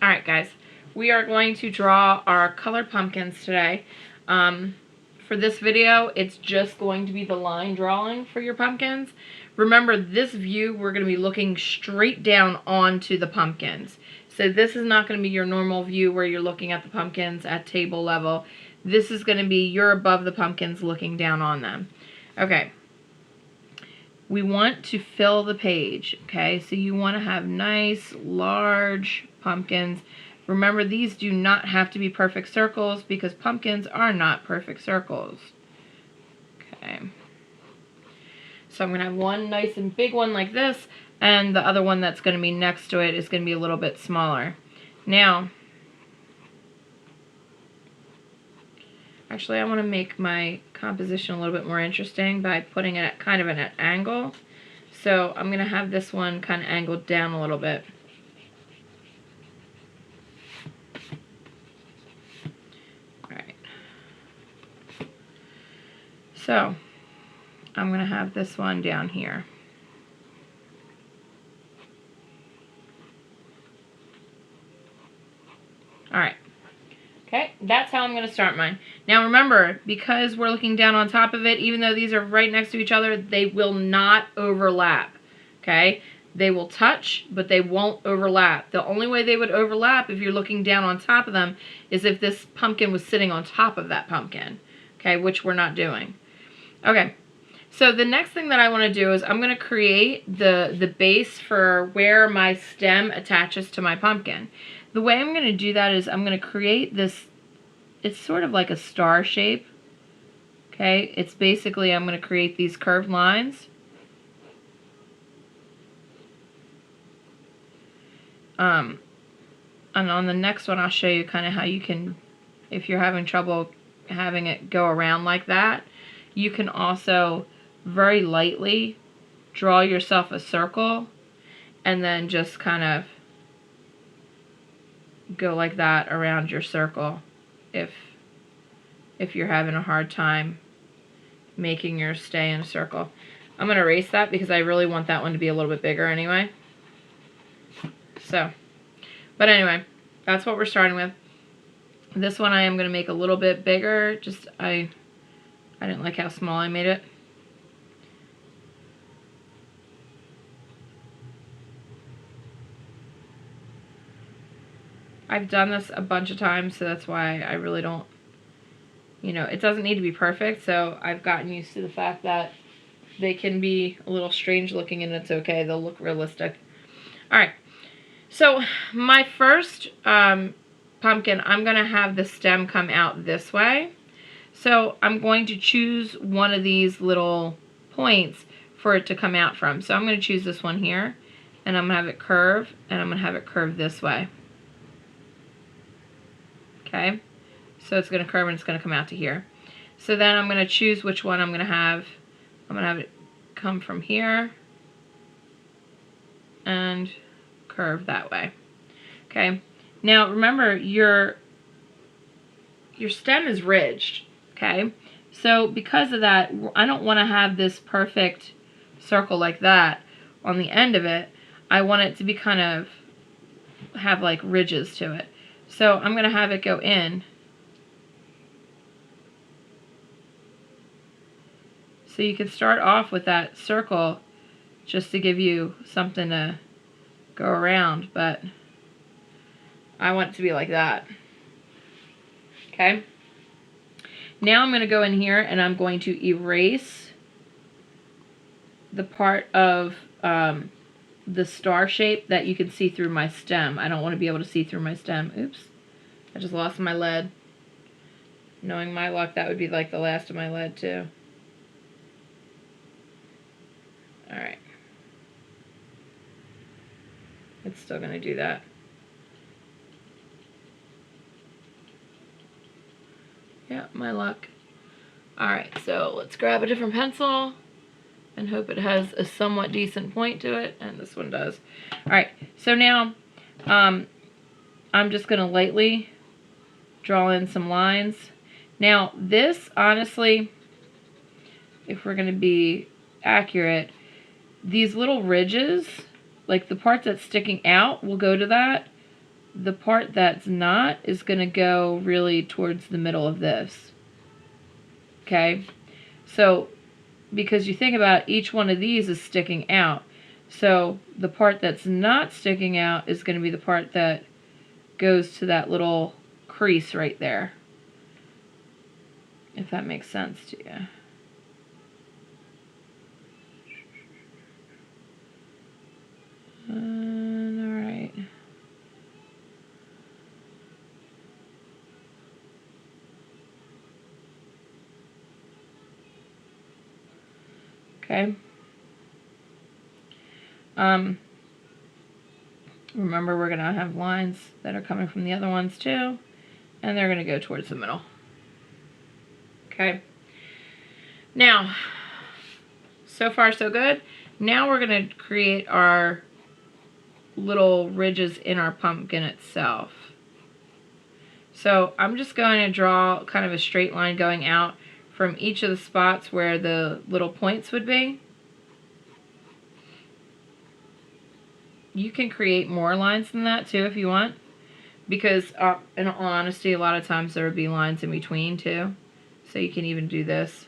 Alright guys, we are going to draw our colored pumpkins today. For this video, it's just going to be the line drawing for your pumpkins. Remember, this view, we're going to be looking straight down onto the pumpkins. So this is not going to be your normal view where you're looking at the pumpkins at table level. This is going to be you're above the pumpkins looking down on them. Okay. We want to fill the page, okay? So you want to have nice, large pumpkins. Remember, these do not have to be perfect circles because pumpkins are not perfect circles. Okay. So I'm going to have one nice and big one like this, and the other one that's going to be next to it is going to be a little bit smaller. Now, actually, I want to make my composition a little bit more interesting by putting it at kind of an angle. So I'm going to have this one kind of angled down a little bit. Alright. So I'm going to have this one down here. Alright. Okay, that's how I'm going to start mine. Now remember, because we're looking down on top of it, even though these are right next to each other, they will not overlap. Okay? They will touch, but they won't overlap. The only way they would overlap if you're looking down on top of them is if this pumpkin was sitting on top of that pumpkin. Okay, which we're not doing. Okay, so the next thing that I want to do is I'm going to create the base for where my stem attaches to my pumpkin. The way I'm going to do that is I'm going to create this, it's sort of like a star shape. Okay, it's basically I'm going to create these curved lines. And on the next one I'll show you kind of how you can, if you're having trouble having it go around like that, you can also very lightly draw yourself a circle and then just kind of go like that around your circle if you're having a hard time making yours stay in a circle. I'm going to erase that because I really want that one to be a little bit bigger anyway. So, but anyway, that's what we're starting with. This one I am going to make a little bit bigger. Just I didn't like how small I made it. I've done this a bunch of times, so that's why I really don't, you know, it doesn't need to be perfect, so I've gotten used to the fact that they can be a little strange looking and it's okay. They'll look realistic. Alright, so my first pumpkin, I'm going to have the stem come out this way. So I'm going to choose one of these little points for it to come out from. So I'm going to choose this one here, and I'm going to have it curve, and I'm going to have it curve this way. Okay, so it's going to curve and it's going to come out to here. So then I'm going to choose which one I'm going to have. I'm going to have it come from here and curve that way. Okay, now remember your stem is ridged. Okay, so because of that, I don't want to have this perfect circle like that on the end of it. I want it to be kind of have like ridges to it. So I'm going to have it go in. So you can start off with that circle just to give you something to go around, but I want it to be like that. Okay. Now I'm going to go in here and I'm going to erase the part of the star shape that you can see through my stem. I don't want to be able to see through my stem. Oops. I just lost my lead. Knowing my luck, that would be like the last of my lead too. Alright. It's still going to do that. Yeah, my luck. Alright, so let's grab a different pencil and hope it has a somewhat decent point to it, and this one does. Alright, so now I'm just going to lightly draw in some lines. Now this, honestly, if we're going to be accurate, these little ridges, like the part that's sticking out will go to that, the part that's not is going to go really towards the middle of this. Okay? So, because you think about each one of these is sticking out. So, the part that's not sticking out is going to be the part that goes to that little crease right there. If that makes sense to you. Alright. Okay. Remember, we're going to have lines that are coming from the other ones too, and they're going to go towards the middle. Okay. Now, so far so good. Now we're going to create our little ridges in our pumpkin itself. So I'm just going to draw kind of a straight line going out from each of the spots where the little points would be. You can create more lines than that too if you want, because in all honesty, a lot of times there would be lines in between too. So you can even do this.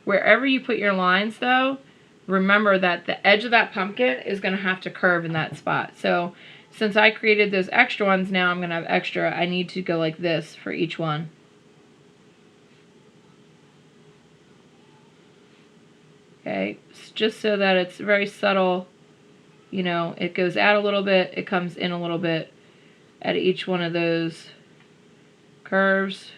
Wherever you put your lines though, remember that the edge of that pumpkin is going to have to curve in that spot. So since I created those extra ones, now I'm going to have extra. I need to go like this for each one. Okay, just so that it's very subtle, you know, it goes out a little bit, it comes in a little bit at each one of those curves.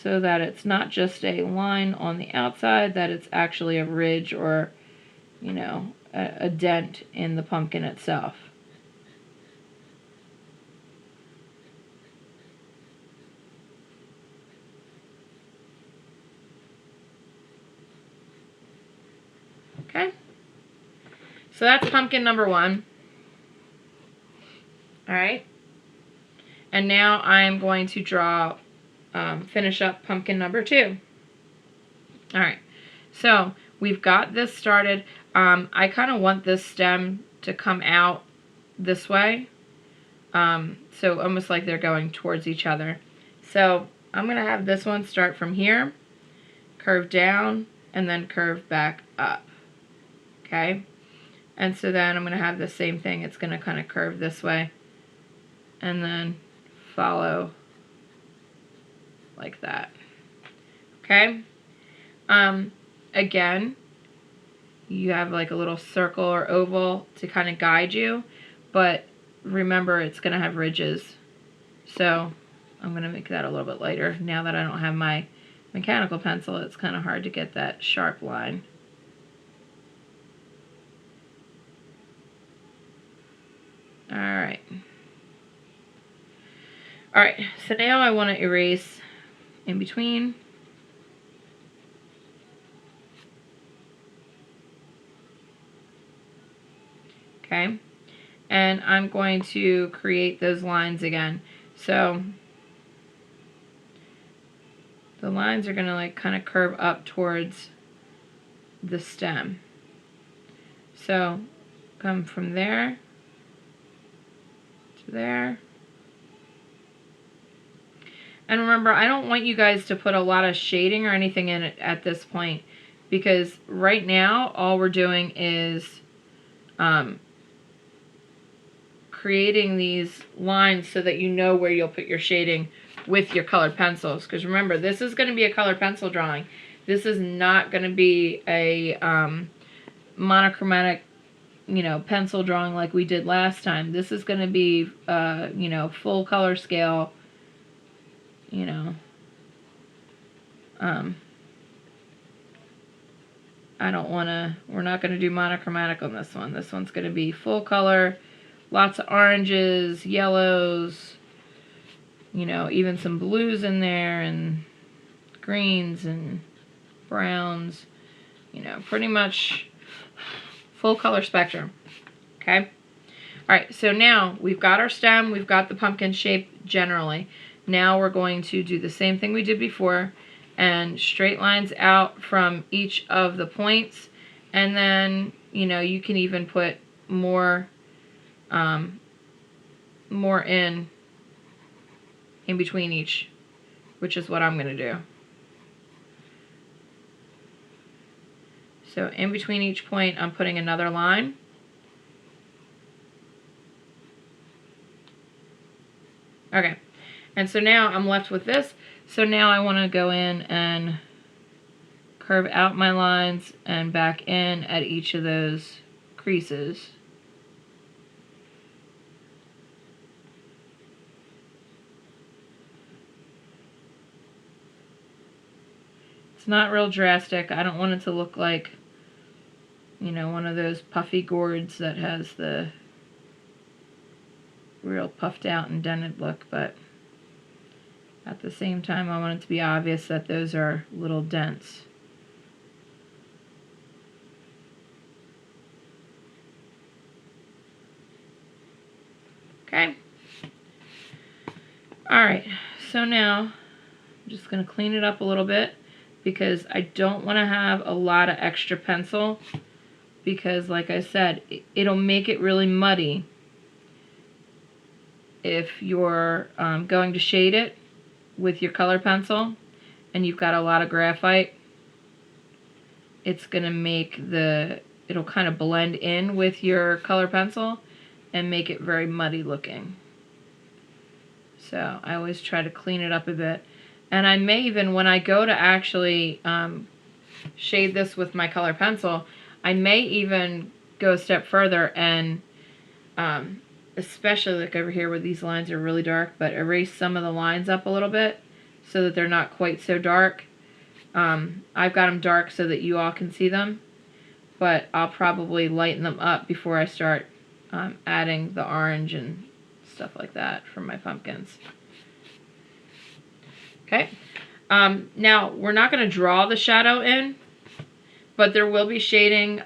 So that it's not just a line on the outside, that it's actually a ridge or, you know, a dent in the pumpkin itself. Okay, so that's pumpkin number 1. All right, and now I'm going to draw, finish up pumpkin number 2. All right, so we've got this started. I kind of want this stem to come out this way, so almost like they're going towards each other. So I'm going to have this one start from here, curve down, and then curve back up. Okay, and so then I'm going to have the same thing. It's going to kind of curve this way and then follow like that. Okay, again, you have like a little circle or oval to kind of guide you, but remember it's going to have ridges. So I'm going to make that a little bit lighter. Now that I don't have my mechanical pencil, it's kind of hard to get that sharp line. Alright. Alright, so now I want to erase in between. Okay. And I'm going to create those lines again. So the lines are going to like kind of curve up towards the stem. So come from there to there. And remember, I don't want you guys to put a lot of shading or anything in it at this point, because right now all we're doing is creating these lines so that you know where you'll put your shading with your colored pencils. Because remember, this is going to be a colored pencil drawing. This is not going to be a monochromatic, you know, pencil drawing like we did last time. This is going to be, you know, full color scale, you know. We're not going to do monochromatic on this one. This one's going to be full color, lots of oranges, yellows, you know, even some blues in there, and greens and browns, you know, pretty much full color spectrum. Okay. Alright, so now we've got our stem, we've got the pumpkin shape generally. Now we're going to do the same thing we did before and straight lines out from each of the points, and then, you know, you can even put more in between each, which is what I'm going to do. So in between each point, I'm putting another line. Okay, and so now I'm left with this. So now I want to go in and curve out my lines and back in at each of those creases. It's not real drastic. I don't want it to look like, you know, one of those puffy gourds that has the real puffed out and dented look, but at the same time I want it to be obvious that those are little dents. Okay. Alright, so now I'm just going to clean it up a little bit because I don't want to have a lot of extra pencil, because like I said, it'll make it really muddy if you're going to shade it with your color pencil and you've got a lot of graphite. It's going to make it'll kind of blend in with your color pencil and make it very muddy looking. So I always try to clean it up a bit. And I may even, when I go to actually shade this with my color pencil, I may even go a step further and, especially like over here where these lines are really dark, but erase some of the lines up a little bit so that they're not quite so dark. I've got them dark so that you all can see them, but I'll probably lighten them up before I start adding the orange and stuff like that for my pumpkins. Okay, now we're not going to draw the shadow in, but there will be shading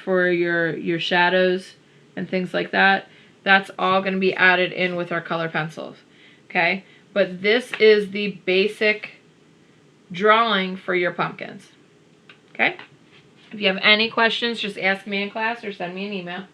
for your shadows and things like that. That's all going to be added in with our color pencils. Okay, but this is the basic drawing for your pumpkins. Okay, if you have any questions, just ask me in class or send me an email.